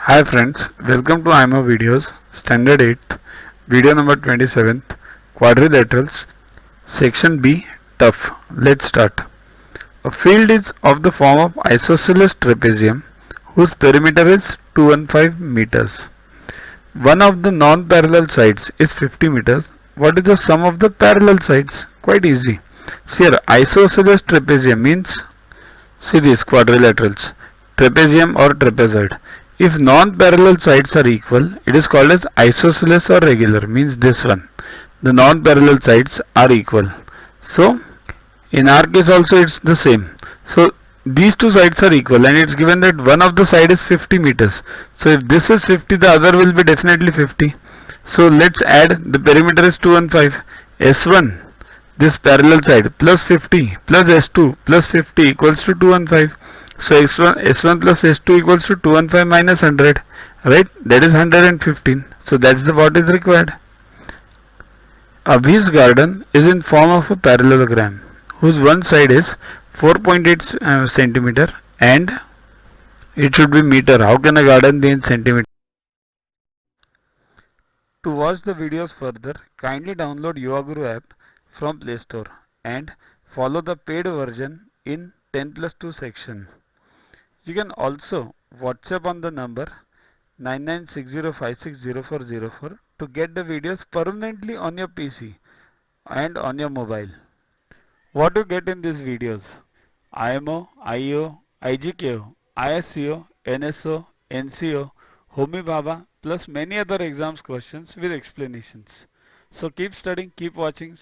Hi friends, welcome to IMO videos, standard 8th, video number 27th, Quadrilaterals, section B, tough. Let's start. A field is of the form of isosceles trapezium whose perimeter is 215 meters. One of the non-parallel sides is 50 meters. What is the sum of the parallel sides? Quite easy. See here, isosceles trapezium means, see these quadrilaterals, trapezium or trapezoid. If non-parallel sides are equal, it is called as isosceles or regular, means this one. The non-parallel sides are equal. So, in our case also it's the same. So, these two sides are equal and it's given that one of the side is 50 meters. So, if this is 50, the other will be definitely 50. So, let's add, the perimeter is 215. S1, this parallel side, plus 50 plus S2 plus 50 equals to 215. So S1 plus S2 equals to 215 minus 100, right? That is 115. So that's what is required. Abhi's garden is in form of a parallelogram whose one side is 4.8 centimeter and it should be meter. How can a garden be in centimeter? To watch the videos further, kindly download Yuvaguru app from Play Store and follow the paid version in 10+2 section. You can also WhatsApp on the number 9960560404 to get the videos permanently on your PC and on your mobile. What you get in these videos? IMO, IO, IGKO, ISCO, NSO, NCO, Homi Bhabha plus many other exams questions with explanations. So keep studying, keep watching.